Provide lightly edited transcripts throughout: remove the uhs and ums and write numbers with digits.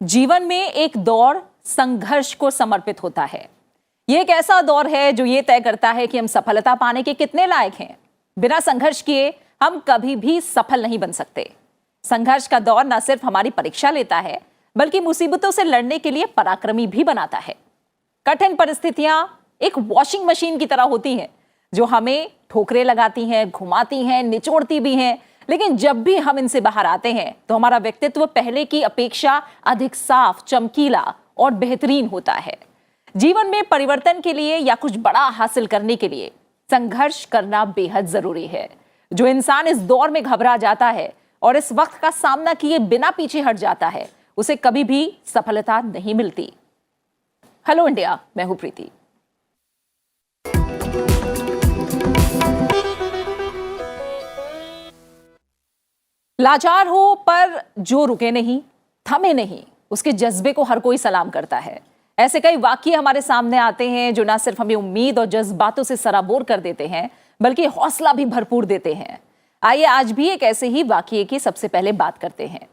जीवन में एक दौर संघर्ष को समर्पित होता है। ये एक ऐसा दौर है जो ये तय करता है कि हम सफलता पाने के कितने लायक हैं। बिना संघर्ष किए हम कभी भी सफल नहीं बन सकते। संघर्ष का दौर न सिर्फ हमारी परीक्षा लेता है, बल्कि मुसीबतों से लड़ने के लिए पराक्रमी भी बनाता है। कठिन परिस्थितियां एक वॉशिंग मशीन की तरह होती हैं, जो हमें ठोकरें लगाती हैं, घुमाती हैं, निचोड़ती भी हैं। लेकिन जब भी हम इनसे बाहर आते हैं तो हमारा व्यक्तित्व पहले की अपेक्षा अधिक साफ, चमकीला और बेहतरीन होता है। जीवन में परिवर्तन के लिए या कुछ बड़ा हासिल करने के लिए संघर्ष करना बेहद जरूरी है। जो इंसान इस दौर में घबरा जाता है और इस वक्त का सामना किए बिना पीछे हट जाता है, उसे कभी भी सफलता नहीं मिलती। हेलो इंडिया, मैं हूं प्रीति। लाचार हो पर जो रुके नहीं, थमे नहीं, उसके जज्बे को हर कोई सलाम करता है। ऐसे कई वाकये हमारे सामने आते हैं जो न सिर्फ हमें उम्मीद और जज्बातों से सराबोर कर देते हैं, बल्कि हौसला भी भरपूर देते हैं। आइए आज भी एक ऐसे ही वाकये की सबसे पहले बात करते हैं।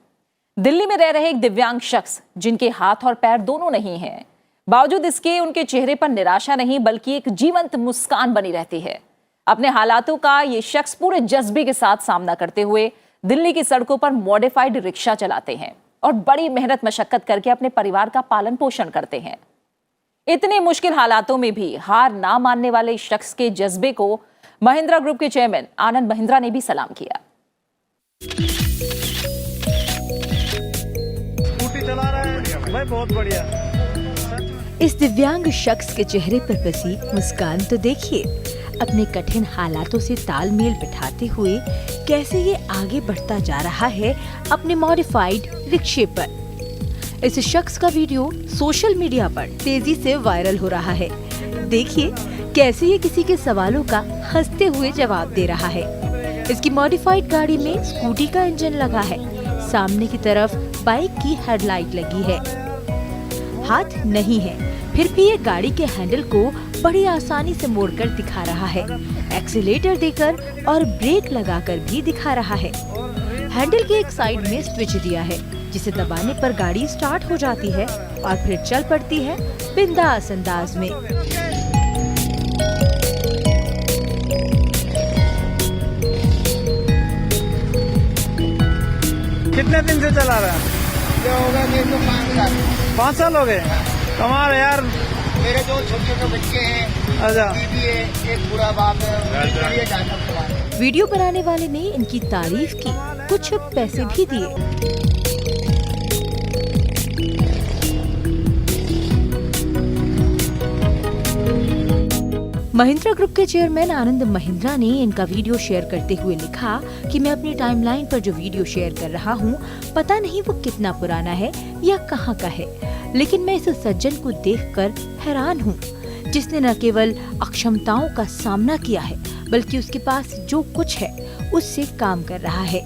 दिल्ली में रह रहे एक दिव्यांग शख्स, जिनके हाथ और पैर दोनों नहीं हैं, बावजूद इसके उनके चेहरे पर निराशा नहीं बल्कि एक जीवंत मुस्कान बनी रहती है। अपने हालातों का ये शख्स पूरे जज्बे के साथ सामना करते हुए दिल्ली की सड़कों पर मॉडिफाइड रिक्शा चलाते हैं और बड़ी मेहनत मशक्कत करके अपने परिवार का पालन पोषण करते हैं। इतने मुश्किल हालातों में भी हार ना मानने वाले इस शख्स के जज्बे को महिंद्रा ग्रुप के चेयरमैन आनंद महिंद्रा ने भी सलाम किया। स्कूटी चला रहा है भाई, बहुत बढ़िया। इस दिव्यांग शख्स के चेहरे पर बसी मुस्कान तो देखिए। अपने कठिन हालातों से तालमेल बिठाते हुए कैसे ये आगे बढ़ता जा रहा है अपने मॉडिफाइड रिक्शे पर। इस शख्स का वीडियो सोशल मीडिया पर तेजी से वायरल हो रहा है। देखिए कैसे ये किसी के सवालों का हंसते हुए जवाब दे रहा है। इसकी मॉडिफाइड गाड़ी में स्कूटी का इंजन लगा है, सामने की तरफ बाइक की हेडलाइट लगी है। हाथ नहीं है, फिर भी ये गाड़ी के हैंडल को बड़ी आसानी से मोड़कर दिखा रहा है। एक्सीलेटर देकर और ब्रेक लगाकर भी दिखा रहा है। हैंडल के एक साइड में स्विच दिया है, जिसे दबाने पर गाड़ी स्टार्ट हो जाती है और फिर चल पड़ती है बिंदास अंदाज में। कितने दिन से चला रहा है? ये होगा मेरे को 5 साल। 5 साल हो गए। कमाल है यार। मेरे 2 छोटे बच्चे हैं, अच्छा। बीवी है, एक बुरा बाप है। वीडियो बनाने वाले ने इनकी तारीफ की, कुछ पैसे भी दिए। महिंद्रा ग्रुप के चेयरमैन आनंद महिंद्रा ने इनका वीडियो शेयर करते हुए लिखा कि मैं अपनी टाइमलाइन पर जो वीडियो शेयर कर रहा हूँ, पता नहीं वो कितना पुराना है या कहाँ का है, लेकिन मैं इस सज्जन को देखकर हैरान हूँ, जिसने न केवल अक्षमताओं का सामना किया है, बल्कि उसके पास जो कुछ है उससे काम कर रहा है।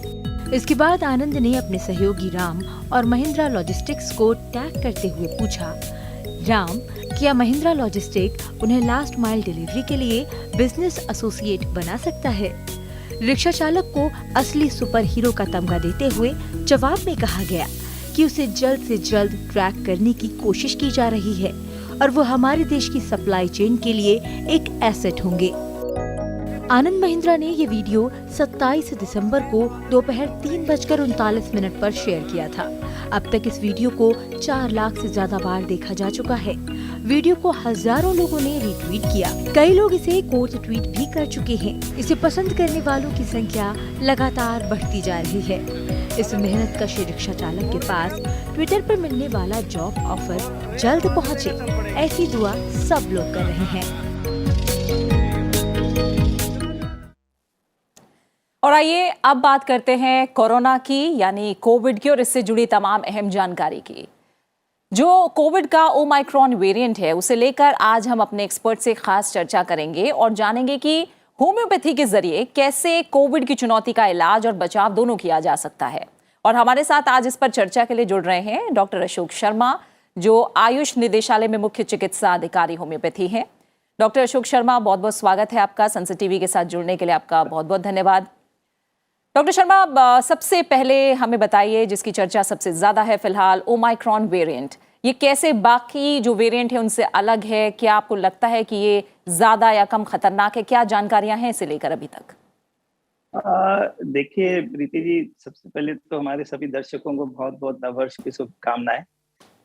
इसके बाद आनंद ने अपने सहयोगी राम और महिंद्रा लॉजिस्टिक्स को टैग करते हुए पूछा, राम, क्या महिंद्रा लॉजिस्टिक उन्हें लास्ट माइल डिलीवरी के लिए बिजनेस एसोसिएट बना सकता है? रिक्शा चालक को असली सुपर हीरो का तमगा देते हुए जवाब में कहा गया कि उसे जल्द से जल्द ट्रैक करने की कोशिश की जा रही है और वो हमारे देश की सप्लाई चेन के लिए एक एसेट होंगे। आनंद महिंद्रा ने ये वीडियो 27 दिसंबर को दोपहर 3:39 पर शेयर किया था। अब तक इस वीडियो को 4 लाख से ज्यादा बार देखा जा चुका है। वीडियो को हजारों लोगों ने रीट्वीट किया। कई लोग इसे कोट ट्वीट भी कर चुके हैं। इसे पसंद करने वालों की संख्या लगातार बढ़ती जा रही है। इस मेहनतकश रिक्शा चालक के पास ट्विटर पर मिलने वाला जॉब ऑफर जल्द पहुंचे, ऐसी दुआ सब लोग कर रहे हैं। और आइए अब बात करते हैं कोरोना की, यानी कोविड की और इससे जुड़ी तमाम अहम जानकारी की। जो कोविड का ओमाइक्रॉन वेरिएंट है, उसे लेकर आज हम अपने एक्सपर्ट से खास चर्चा करेंगे और जानेंगे कि होम्योपैथी के जरिए कैसे कोविड की चुनौती का इलाज और बचाव दोनों किया जा सकता है। और हमारे साथ आज इस पर चर्चा के लिए जुड़ रहे हैं डॉक्टर अशोक शर्मा, जो आयुष निदेशालय में मुख्य चिकित्सा अधिकारी होम्योपैथी हैं। डॉक्टर अशोक शर्मा, बहुत बहुत स्वागत है आपका। संसद टीवी के साथ जुड़ने के लिए आपका बहुत बहुत धन्यवाद। डॉक्टर शर्मा, अब सबसे पहले हमें बताइए, जिसकी चर्चा सबसे ज्यादा है फिलहाल, ओमाइक्रॉन वेरिएंट, ये कैसे बाकी जो वेरिएंट है उनसे अलग है? क्या आपको लगता है कि ये ज्यादा या कम खतरनाक है? क्या जानकारियां हैं इसे लेकर अभी तक? देखिए प्रीति जी, सबसे पहले तो हमारे सभी दर्शकों को बहुत बहुत नववर्ष की शुभकामनाएं।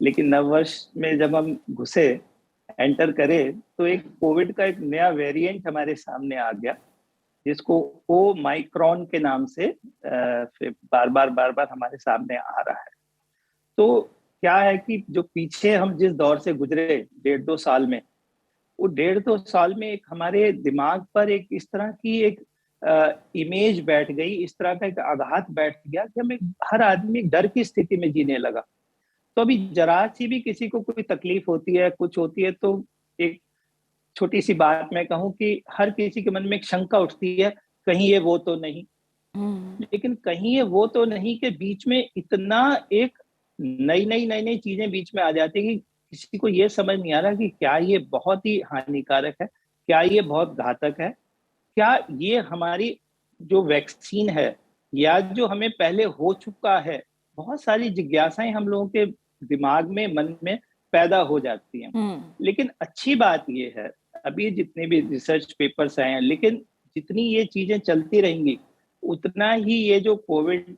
लेकिन नववर्ष में जब हम घुसे, एंटर करे, तो एक कोविड का एक नया वेरिएंट हमारे सामने आ गया, जिसको ओमाइक्रॉन के नाम से फिर बार बार हमारे सामने आ रहा है। तो क्या है कि जो पीछे हम जिस दौर से गुजरे 1.5-2 साल में, वो 1.5-2 साल में एक हमारे दिमाग पर एक इस तरह की एक इमेज बैठ गई, इस तरह का एक आघात बैठ गया कि हमें हर आदमी डर की स्थिति में जीने लगा। तो अभी जरा सी भी किसी को कोई तकलीफ होती है, कुछ होती है, तो एक छोटी सी बात मैं कहूं कि हर किसी के मन में एक शंका उठती है, कहीं ये वो तो नहीं। लेकिन कहीं ये वो तो नहीं के बीच में इतना एक नई चीजें बीच में आ जाती है कि किसी को ये समझ नहीं आ रहा कि क्या ये बहुत ही हानिकारक है, क्या ये बहुत घातक है, क्या ये हमारी जो वैक्सीन है या जो हमें पहले हो चुका है। बहुत सारी जिज्ञासाएं हम लोगों के दिमाग में, मन में पैदा हो जाती हैं। लेकिन अच्छी बात ये है, अभी जितने भी रिसर्च पेपर्स आए हैं, लेकिन जितनी ये चीजें चलती रहेंगी, उतना ही ये जो कोविड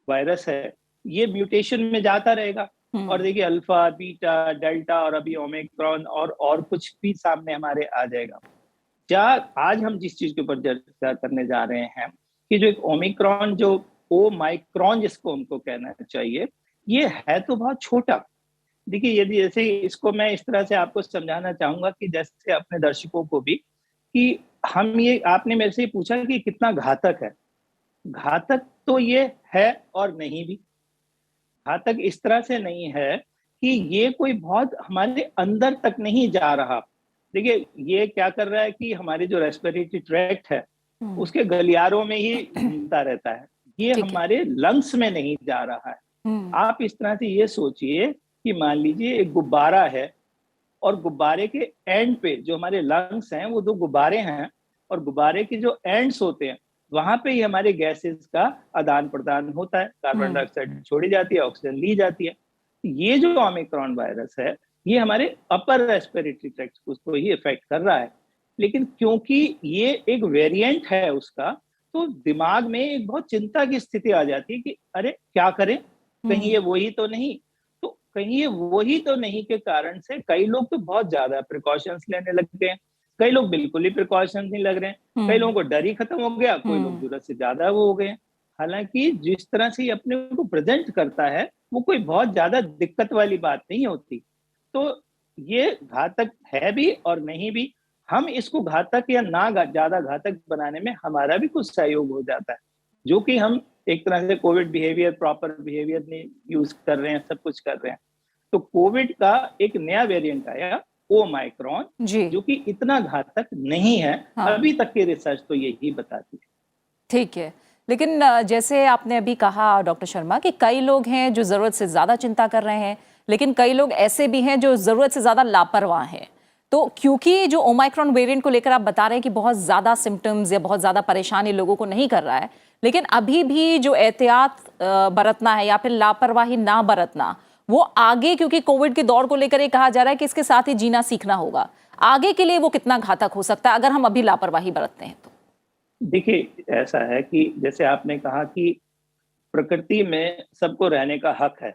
वायरस है ये म्यूटेशन में जाता रहेगा। और देखिए अल्फा, बीटा, डेल्टा और अभी ओमिक्रॉन और कुछ भी सामने हमारे आ जाएगा। क्या आज हम जिस चीज के ऊपर चर्चा करने जा रहे हैं कि जो एक ओमिक्रॉन, जो ओमाइक्रॉन जिसको हमको कहना चाहिए, ये है तो बहुत छोटा। देखिए, यदि जैसे इसको मैं इस तरह से आपको समझाना चाहूंगा कि जैसे अपने दर्शकों को भी, कि हम ये, आपने मेरे से पूछा कि कितना घातक है। घातक तो ये है और नहीं भी। घातक इस तरह से नहीं है कि ये कोई बहुत हमारे अंदर तक नहीं जा रहा। देखिए, ये क्या कर रहा है कि हमारे जो रेस्पिरेटरी ट्रैक्ट है उसके गलियारों में ही घूमता रहता है, ये हमारे लंग्स में नहीं जा रहा है। आप इस तरह से ये सोचिए कि मान लीजिए एक गुब्बारा है और गुब्बारे के एंड पे जो हमारे लंग्स हैं वो 2 गुब्बारे हैं, और गुब्बारे के जो एंड्स होते हैं वहां पे ही हमारे गैसेस का आदान प्रदान होता है, कार्बन डाइऑक्साइड छोड़ी जाती है, ऑक्सीजन ली जाती है। ये जो ओमिक्रॉन वायरस है ये हमारे अपर रेस्पिरेटरी ट्रैक्ट उसको ही इफेक्ट कर रहा है। लेकिन क्योंकि ये एक वेरिएंट है उसका, तो दिमाग में एक बहुत चिंता की स्थिति आ जाती है कि अरे क्या करें, कहीं ये वही तो नहीं। तो कहीं ये वही तो नहीं के कारण से कई लोग तो बहुत ज्यादा प्रिकॉशंस लेने लग गए हैं, कई लोग बिल्कुल ही प्रिकॉशंस नहीं लग रहे हैं, कई लोगों को डर ही खत्म हो गया, कोई लोग जरूरत से ज्यादा वो हो गए। हालांकि जिस तरह से ये अपने को प्रेजेंट करता है वो कोई बहुत ज्यादा दिक्कत वाली बात नहीं होती। तो ये घातक है भी और नहीं भी। हम इसको घातक या ना ज्यादा घातक बनाने में हमारा भी कुछ सहयोग हो जाता है, जो कि हम एक तरह से कोविड बिहेवियर, प्रॉपर बिहेवियर नहीं यूज कर रहे हैं, सब कुछ कर रहे हैं। तो कोविड का एक नया वेरिएंट आया ओमाइक्रॉन, जो कि इतना घातक नहीं है। हाँ। अभी तक की रिसर्च तो यही बताती है। ठीक है, लेकिन जैसे आपने अभी कहा डॉक्टर शर्मा कि कई लोग हैं जो जरूरत से ज्यादा चिंता कर रहे हैं, लेकिन कई लोग ऐसे भी हैं जो जरूरत से ज्यादा लापरवाह हैं। तो क्योंकि जो ओमाइक्रॉन वेरिएंट को लेकर आप बता रहे हैं कि बहुत ज्यादा सिम्टम्स या बहुत ज्यादा परेशानी लोगों को नहीं कर रहा है, लेकिन अभी भी जो एहतियात बरतना है या फिर लापरवाही ना बरतना, वो आगे, क्योंकि कोविड के दौर को लेकर ये कहा जा रहा है कि इसके साथ ही जीना सीखना होगा, आगे के लिए वो कितना घातक हो सकता है अगर हम अभी लापरवाही बरतते हैं तो? देखिए, ऐसा है कि जैसे आपने कहा कि प्रकृति में सबको रहने का हक है,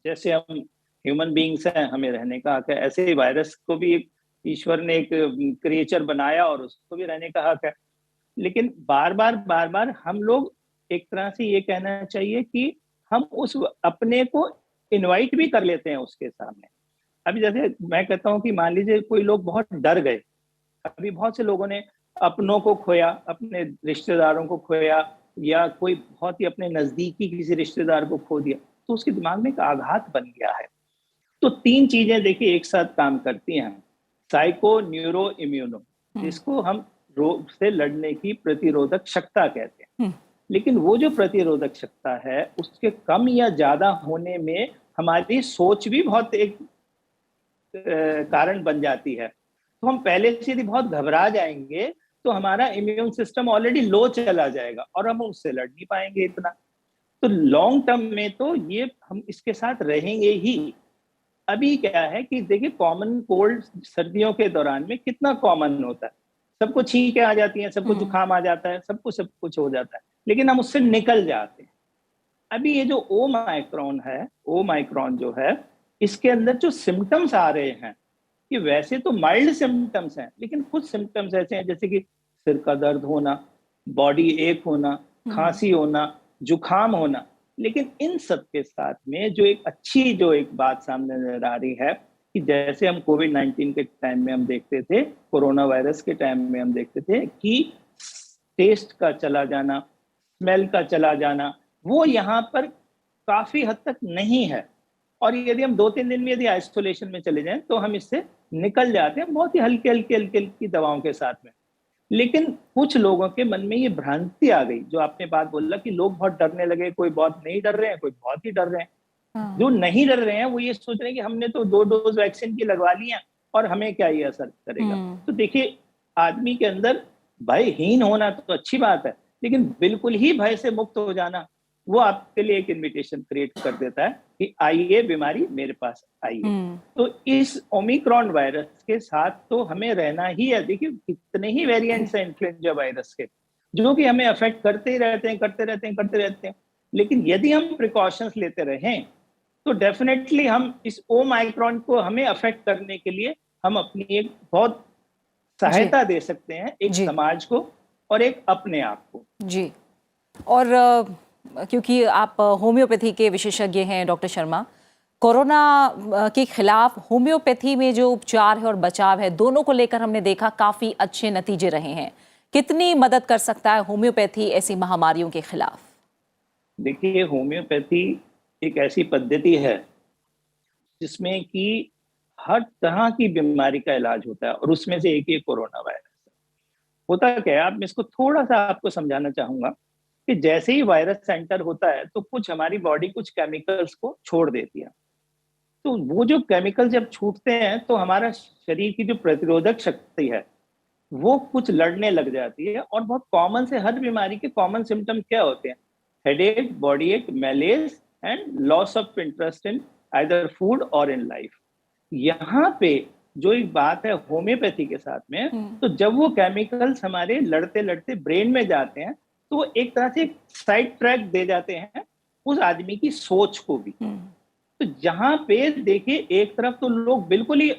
जैसे हम ह्यूमन बीइंग्स हैं, हमें रहने का हक है, ऐसे ही वायरस को भी एक ईश्वर ने एक क्रिएचर बनाया और उसको भी रहने का हक है। लेकिन बार बार हम लोग एक तरह से ये कहना चाहिए कि हम उस अपने को इनवाइट भी कर लेते हैं उसके सामने। अभी जैसे मैं कहता हूँ कि मान लीजिए कोई लोग बहुत डर गए, अभी बहुत से लोगों ने अपनों को खोया, अपने रिश्तेदारों को खोया, या कोई बहुत ही अपने नजदीकी किसी रिश्तेदार को खो दिया, तो उसके दिमाग में एक आघात बन गया है। तो 3 चीजें देखिए एक साथ काम करती हैं, साइको, न्यूरो, इम्यूनो, जिसको हम रोग से लड़ने की प्रतिरोधक क्षमता कहते हैं। लेकिन वो जो प्रतिरोधक क्षमता है उसके कम या ज्यादा होने में हमारी सोच भी बहुत एक कारण बन जाती है। तो हम पहले से यदि बहुत घबरा जाएंगे तो हमारा इम्यून सिस्टम ऑलरेडी लो चला जाएगा और हम उससे लड़ नहीं पाएंगे इतना। तो लॉन्ग टर्म में तो ये हम इसके साथ रहेंगे ही। अभी क्या है कि देखिए कॉमन कोल्ड सर्दियों के दौरान में कितना कॉमन होता है, सबको छींकें आ जाती हैं, सबको जुकाम आ जाता है, सबको सब कुछ हो जाता है, लेकिन हम उससे निकल जाते हैं। अभी ये जो ओमाइक्रॉन जो है, इसके अंदर जो सिम्टम्स आ रहे हैं कि वैसे तो माइल्ड सिम्टम्स हैं, लेकिन कुछ सिम्टम्स ऐसे हैं जैसे कि सिर का दर्द होना, बॉडी एक होना, खांसी होना, जुकाम होना। लेकिन इन सब के साथ में जो एक बात सामने नजर आ रही है कि जैसे हम कोविड-19 के टाइम में हम देखते थे, कोरोना वायरस के टाइम में हम देखते थे कि टेस्ट का चला जाना, स्मेल का चला जाना, वो यहाँ पर काफी हद तक नहीं है। और यदि हम 2-3 दिन में यदि आइसोलेशन में चले जाएं तो हम इससे निकल जाते हैं बहुत ही हल्की दवाओं के साथ में। लेकिन कुछ लोगों के मन में ये भ्रांति आ गई, जो आपने बात बोला कि लोग बहुत डरने लगे, कोई बहुत नहीं डर रहे हैं, कोई बहुत ही डर रहे हैं। जो नहीं डर रहे हैं वो ये सोच रहे हैं कि हमने तो 2 डोज वैक्सीन की लगवा ली है और हमें क्या ये असर करेगा। तो देखिए, आदमी के अंदर भयहीन होना तो अच्छी बात है, लेकिन बिल्कुल ही भय से मुक्त हो जाना वो आपके लिए एक इन्विटेशन क्रिएट कर देता है कि आइए बीमारी मेरे पास आइए। तो इस ओमिक्रॉन वायरस के साथ तो हमें रहना ही है। देखिए कितने ही वेरिएंट्स हैं इन्फ्लुएंजा वायरस के, जो कि हमें अफेक्ट करते ही रहते हैं। लेकिन यदि हम प्रिकॉशंस लेते रहें तो डेफिनेटली हम इस ओमाइक्रॉन को हमें अफेक्ट करने के लिए हम अपनी एक बहुत सहायता दे सकते हैं, एक समाज को और एक अपने आप को। जी, और क्योंकि आप होम्योपैथी के विशेषज्ञ हैं डॉक्टर शर्मा, कोरोना के खिलाफ होम्योपैथी में जो उपचार है और बचाव है, दोनों को लेकर हमने देखा काफी अच्छे नतीजे रहे हैं। कितनी मदद कर सकता है होम्योपैथी ऐसी महामारियों के खिलाफ? देखिए, होम्योपैथी एक ऐसी पद्धति है जिसमें कि हर तरह की बीमारी का इलाज होता है, और उसमें से एक ही कोरोना वायरस है। होता क्या है, आप मैं इसको थोड़ा सा आपको समझाना चाहूंगा कि जैसे ही वायरस एंटर होता है तो कुछ हमारी बॉडी कुछ केमिकल्स को छोड़ देती है। तो वो जो केमिकल जब छूटते हैं तो हमारा शरीर की जो प्रतिरोधक शक्ति है वो कुछ लड़ने लग जाती है। और बहुत कॉमन से हर बीमारी के कॉमन सिम्टम क्या होते हैं? Headache, body ache, malaise and loss of interest in either food or in life. यहाँ पे जो एक बात है होम्योपैथी के साथ में, तो जब वो केमिकल्स हमारे लड़ते लड़ते ब्रेन में जाते हैं तो वो एक तरह से साइड ट्रैक दे जाते हैं उस आदमी की सोच को भी। तो जहां पे देखिए, एक तरफ तो लोग बिल्कुल ही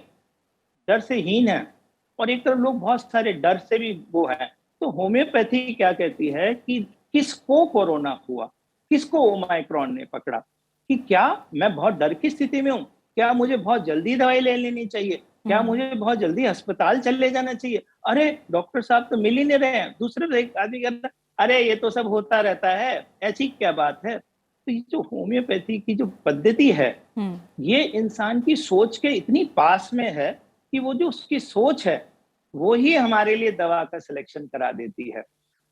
डर से हीन हैं और एक तरफ लोग बहुत सारे डर से भी वो हैं। तो होम्योपैथी क्या कहती है कि किसको कोरोना हुआ, किसको ओमाइक्रॉन ने पकड़ा, कि क्या मैं बहुत डर की स्थिति में हूं, क्या मुझे बहुत जल्दी दवाई ले लेनी चाहिए, क्या मुझे बहुत जल्दी अस्पताल चले जाना चाहिए, अरे डॉक्टर साहब तो मिल ही नहीं रहे हैं। दूसरे एक आदमी कहता है अरे ये तो सब होता रहता है, ऐसी क्या बात है। तो ये जो होम्योपैथी की जो पद्धति है, ये इंसान की सोच के इतनी पास में है कि वो जो उसकी सोच है वो ही हमारे लिए दवा का सिलेक्शन करा देती है।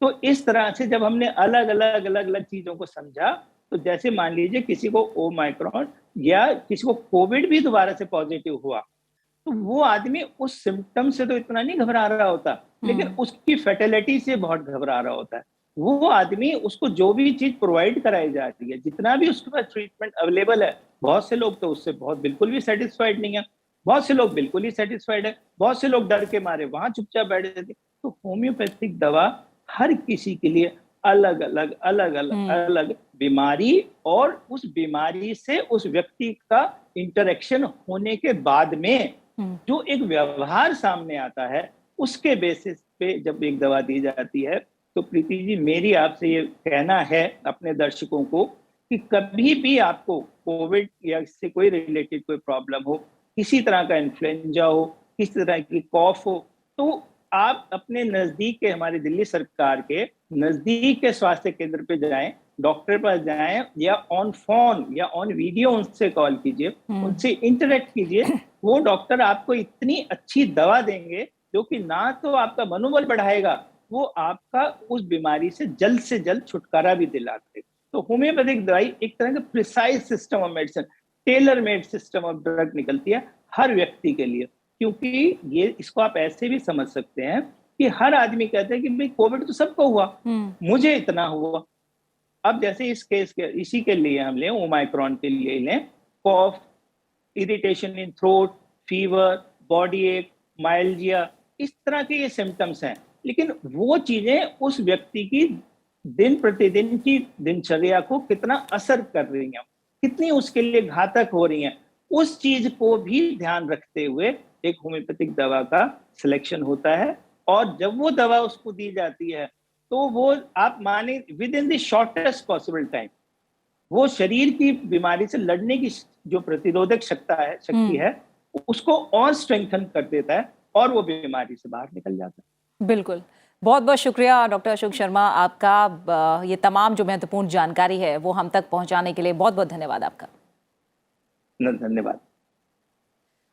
तो इस तरह से जब हमने अलग अलग चीजों को समझा, तो जैसे मान लीजिए किसी को ओमाइक्रॉन या किसी को कोविड भी दोबारा से पॉजिटिव हुआ, तो वो आदमी उस सिम्टम से तो इतना नहीं घबरा रहा होता, लेकिन उसकी फैटेलिटी से बहुत घबरा रहा होता है। वो आदमी, उसको जो भी चीज प्रोवाइड कराई जा रही है, जितना भी उसके पास ट्रीटमेंट अवेलेबल है, बहुत से लोग तो उससे बहुत बिल्कुल भी सेटिस्फाइड नहीं है, बहुत से लोग बिल्कुल ही सेटिस्फाइड है, बहुत से लोग डर के मारे वहां चुपचाप बैठे रहते। तो होम्योपैथिक दवा हर किसी के लिए अलग अलग बीमारी और उस बीमारी से उस व्यक्ति का इंटरेक्शन होने के बाद में जो एक व्यवहार सामने आता है, उसके बेसिस पे जब एक दवा दी जाती है। तो प्रीति जी, मेरी आपसे ये कहना है अपने दर्शकों को कि कभी भी आपको कोविड या इससे कोई रिलेटेड कोई प्रॉब्लम हो, किसी तरह का इन्फ्लुएंजा हो, किसी तरह की कॉफ हो, तो आप अपने नजदीक के, हमारी दिल्ली सरकार के नजदीक के स्वास्थ्य केंद्र पे जाएं, डॉक्टर पास जाएं, या ऑन फोन या ऑन वीडियो उनसे कॉल कीजिए, उनसे इंटरेक्ट कीजिए। वो डॉक्टर आपको इतनी अच्छी दवा देंगे जो कि ना तो आपका मनोबल बढ़ाएगा, वो आपका उस बीमारी से जल्द छुटकारा भी दिलाते। तो होम्योपैथिक दवाई एक तरह का precise system of medicine, tailor made system of drug निकलती है हर व्यक्ति के लिए। क्योंकि ये, इसको आप ऐसे भी समझ सकते हैं कि हर आदमी कहता है कि भाई कोविड तो सबको हुआ, मुझे इतना हुआ। अब जैसे इस केस के इसी के लिए हम लें, ओमाइक्रॉन के लिए लें, कॉफ, इरिटेशन इन थ्रोट, फीवर, बॉडी एक, माइल्जिया, इस तरह के ये सिम्टम्स हैं। लेकिन वो चीजें उस व्यक्ति की दिन प्रतिदिन की दिनचर्या को कितना असर कर रही हैं, कितनी उसके लिए घातक हो रही हैं, उस चीज को भी ध्यान रखते हुए एक होम्योपैथिक दवा का सिलेक्शन होता है। और जब वो दवा उसको दी जाती है तो वो आप माने with in the shortest possible time वो शरीर की बीमारी से लड़ने की जो प्रतिरोधक शक्ति है उसको और स्ट्रेंथन कर देता है और वो बीमारी से बाहर निकल जाता है। बिल्कुल, बहुत बहुत शुक्रिया डॉक्टर अशोक शर्मा, आपका ये तमाम जो महत्वपूर्ण जानकारी है वो हम तक पहुंचाने के लिए बहुत बहुत धन्यवाद आपका। धन्यवाद।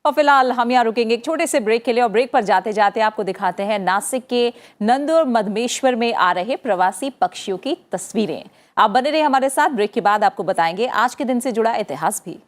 और फिलहाल हम यहाँ रुकेंगे एक छोटे से ब्रेक के लिए, और ब्रेक पर जाते जाते आपको दिखाते हैं नासिक के नंदुर मधमेश्वर में आ रहे प्रवासी पक्षियों की तस्वीरें। आप बने रहे हमारे साथ, ब्रेक के बाद आपको बताएंगे आज के दिन से जुड़ा इतिहास भी।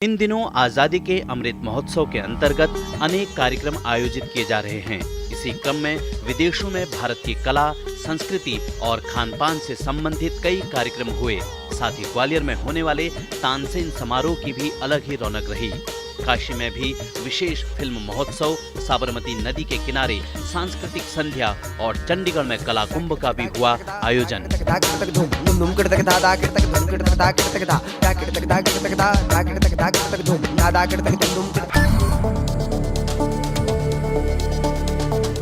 इन दिनों आजादी के अमृत महोत्सव के अंतर्गत अनेक कार्यक्रम आयोजित किए जा रहे हैं। इसी क्रम में विदेशों में भारत की कला, संस्कृति और खान-पान से संबंधित कई कार्यक्रम हुए। साथ ही ग्वालियर में होने वाले तानसेन समारोह की भी अलग ही रौनक रही। काशी में भी विशेष फिल्म महोत्सव, साबरमती नदी के किनारे सांस्कृतिक संध्या और चंडीगढ़ में कला कुंभ का भी हुआ आयोजन।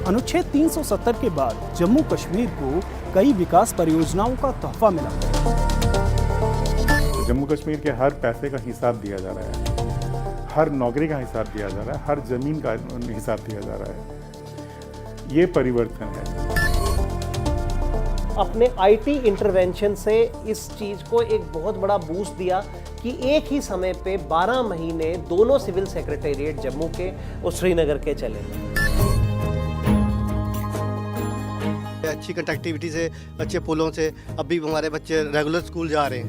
अनुच्छेद 370 के बाद जम्मू कश्मीर को कई विकास परियोजनाओं का तोहफा मिला। जम्मू कश्मीर के हर पैसे का हिसाब दिया जा रहा है, हर नौकरी का हिसाब दिया जा रहा है, हर जमीन का हिसाब दिया जा रहा है। ये परिवर्तन है। अपने आईटी इंटरवेंशन से इस चीज को एक बहुत बड़ा बूस्ट दिया कि एक ही समय पे 12 महीने दोनों सिविल सेक्रेटेरिएट जम्मू के और श्रीनगर के चले। अच्छी कनेक्टिविटी से, अच्छे पुलों से अभी हमारे बच्चे रेगुलर स्कूल जा रहे हैं।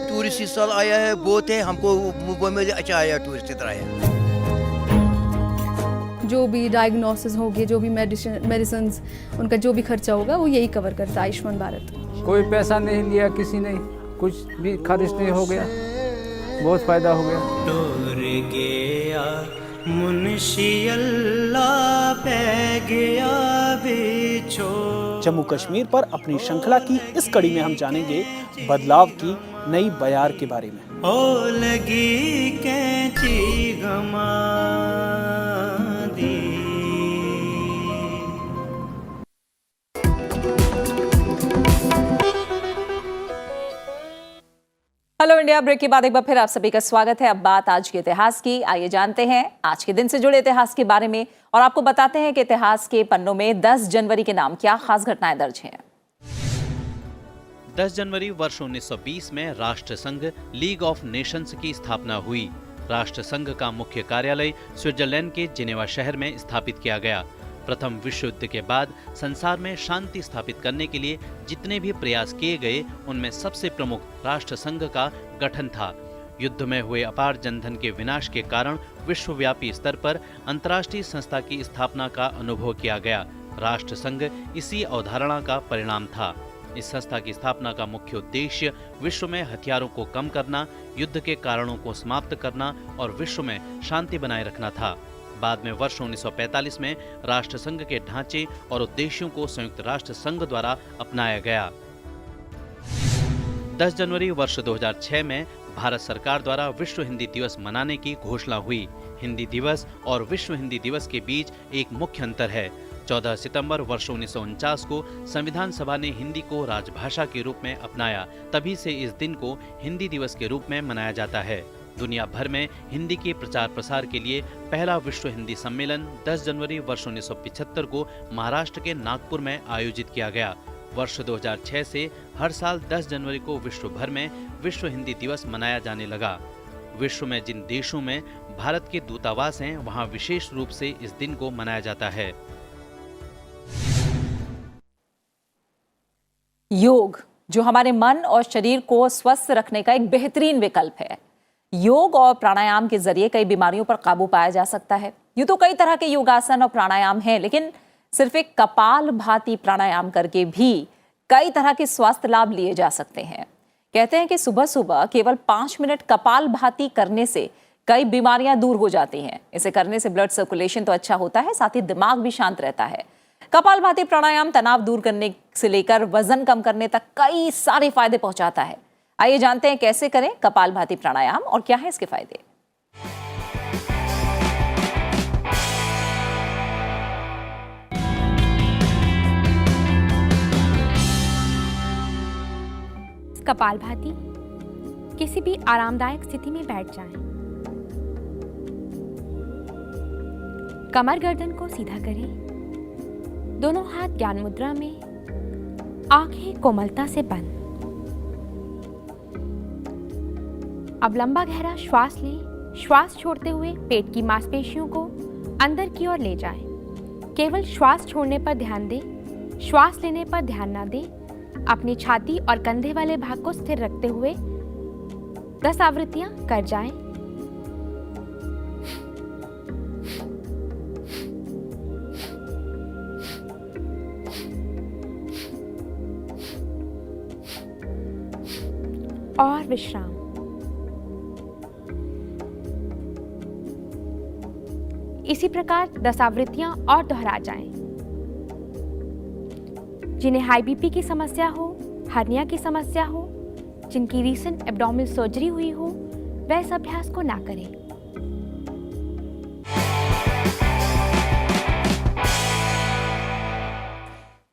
टूरिस्ट इस साल आया है, बहुत है, हमको मुंबई में अच्छा आया टूरिस्ट इधर आया। जो भी डायग्नोसिस होगी, जो भी मेडिसिन उनका जो भी खर्चा होगा वो यही कवर करता है आयुष्मान भारत। कोई पैसा नहीं लिया किसी ने, कुछ भी खर्च नहीं हो गया, बहुत फायदा हो गया। जम्मू कश्मीर पर अपनी श्रृंखला की इस कड़ी में हम जानेंगे बदलाव की नई बयार के बारे में। ओ लगी कैंची गमा दी। हेलो इंडिया, ब्रेक के बाद एक बार फिर आप सभी का स्वागत है। अब बात आज के इतिहास की, आइए जानते हैं आज के दिन से जुड़े इतिहास के बारे में और आपको बताते हैं कि इतिहास के पन्नों में 10 जनवरी के नाम क्या खास घटनाएं दर्ज हैं। 10 जनवरी वर्ष 1920 में राष्ट्र संघ लीग ऑफ नेशंस की स्थापना हुई। राष्ट्र संघ का मुख्य कार्यालय स्विट्जरलैंड के जिनेवा शहर में स्थापित किया गया। प्रथम विश्व युद्ध के बाद संसार में शांति स्थापित करने के लिए जितने भी प्रयास किए गए उनमें सबसे प्रमुख राष्ट्र संघ का गठन था। युद्ध में हुए अपार जनधन के विनाश के कारण विश्वव्यापी स्तर पर अंतर्राष्ट्रीय संस्था की स्थापना का अनुभव किया गया। राष्ट्र संघ इसी अवधारणा का परिणाम था। इस संस्था की स्थापना का मुख्य उद्देश्य विश्व में हथियारों को कम करना, युद्ध के कारणों को समाप्त करना और विश्व में शांति बनाए रखना था। बाद में वर्ष 1945 में राष्ट्र संघ के ढांचे और उद्देश्यों को संयुक्त राष्ट्र संघ द्वारा अपनाया गया। 10 जनवरी वर्ष 2006 में भारत सरकार द्वारा विश्व हिंदी दिवस मनाने की घोषणा हुई। हिंदी दिवस और विश्व हिंदी दिवस के बीच एक मुख्य अंतर है। 14 सितंबर वर्ष 1949 को संविधान सभा ने हिंदी को राजभाषा के रूप में अपनाया। तभी से इस दिन को हिंदी दिवस के रूप में मनाया जाता है। दुनिया भर में हिंदी के प्रचार प्रसार के लिए पहला विश्व हिंदी सम्मेलन 10 जनवरी वर्ष 1975 को महाराष्ट्र के नागपुर में आयोजित किया गया। वर्ष 2006 से हर साल 10 जनवरी को विश्व भर में विश्व हिंदी दिवस मनाया जाने लगा। विश्व में जिन देशों में भारत के दूतावास हैं, वहां विशेष रूप से इस दिन को मनाया जाता है। योग, जो हमारे मन और शरीर को स्वस्थ रखने का एक बेहतरीन विकल्प है। योग और प्राणायाम के जरिए कई बीमारियों पर काबू पाया जा सकता है। यूं तो कई तरह के योगासन और प्राणायाम हैं, लेकिन सिर्फ एक कपाल भाती प्राणायाम करके भी कई तरह के स्वास्थ्य लाभ लिए जा सकते हैं। कहते हैं कि सुबह सुबह केवल 5 मिनट कपाल भाती करने से कई बीमारियां दूर हो जाती हैं। इसे करने से ब्लड सर्कुलेशन तो अच्छा होता है, साथ ही दिमाग भी शांत रहता है। कपाल भाती प्राणायाम तनाव दूर करने से लेकर वजन कम करने तक कई सारे फायदे पहुंचाता है। आइए जानते हैं कैसे करें कपाल भाती प्राणायाम और क्या है इसके फायदे। कपालभाति, किसी भी आरामदायक स्थिति में बैठ जाएं। कमर गर्दन को सीधा करें। दोनों हाथ ज्ञान मुद्रा में, आंखें कोमलता से बंद। अब लंबा गहरा श्वास लें। श्वास छोड़ते हुए पेट की मांसपेशियों को अंदर की ओर ले जाएं। केवल श्वास छोड़ने पर ध्यान दें, श्वास लेने पर ध्यान ना दें। अपनी छाती और कंधे वाले भाग को स्थिर रखते हुए 10 आवृत्तियां कर जाएं। और विश्राम। इसी प्रकार 10 आवृत्तियां और दोहरा जाएं। जिन्हें हाई बीपी की समस्या हो, हर्निया की समस्या हो, जिनकी रीसेंट एब्डोमिनल सर्जरी हुई हो, वह इस अभ्यास को ना करें।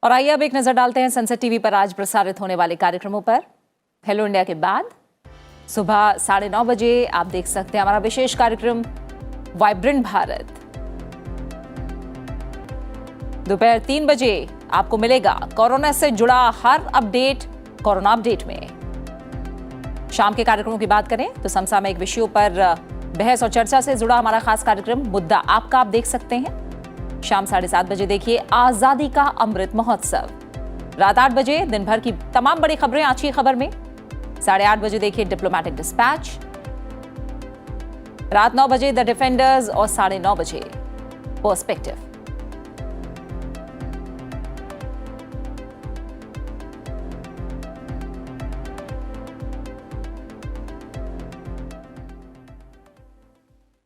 और आइए अब एक नजर डालते हैं सनसेट टीवी पर आज प्रसारित होने वाले कार्यक्रमों पर। हेलो इंडिया के बाद सुबह 9:30 बजे आप देख सकते हैं हमारा विशेष कार्यक्रम वाइब्रेंट भारत। दोपहर 3 बजे आपको मिलेगा कोरोना से जुड़ा हर अपडेट कोरोना अपडेट में। शाम के कार्यक्रमों की बात करें तो समसामयिक विषयों पर बहस और चर्चा से जुड़ा हमारा खास कार्यक्रम मुद्दा आपका आप देख सकते हैं। शाम 7:30 बजे देखिए आजादी का अमृत महोत्सव। रात 8 बजे दिन भर की तमाम बड़ी खबरें आज की खबर में। 8:30 बजे देखिए डिप्लोमैटिक डिस्पैच। रात 9 बजे द डिफेंडर्स और 9:30 बजे पर्सपेक्टिव।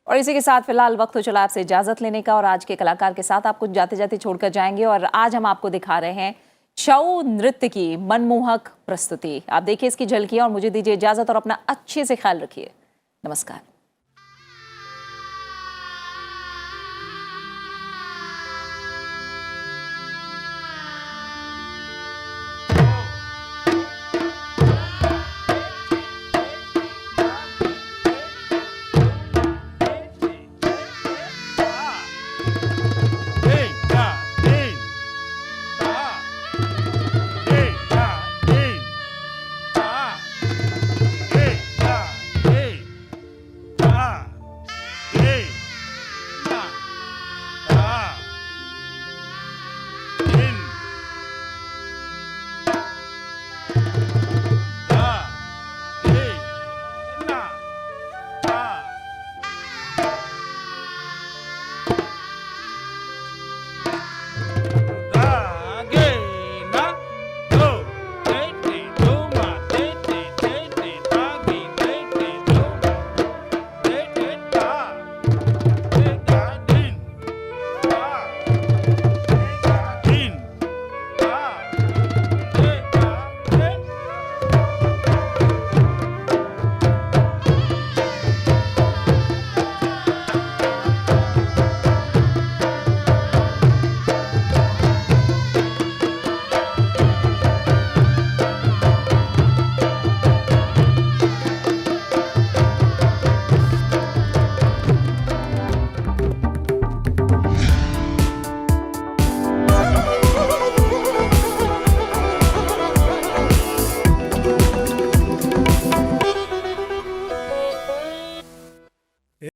और इसी के साथ फिलहाल वक्त हो चला आपसे इजाजत लेने का और आज के कलाकार के साथ आपको जाते जाते छोड़कर जाएंगे। और आज हम आपको दिखा रहे हैं छऊ नृत्य की मनमोहक प्रस्तुति। आप देखिए इसकी झलकियां और मुझे दीजिए इजाजत और अपना अच्छे से ख्याल रखिए। नमस्कार।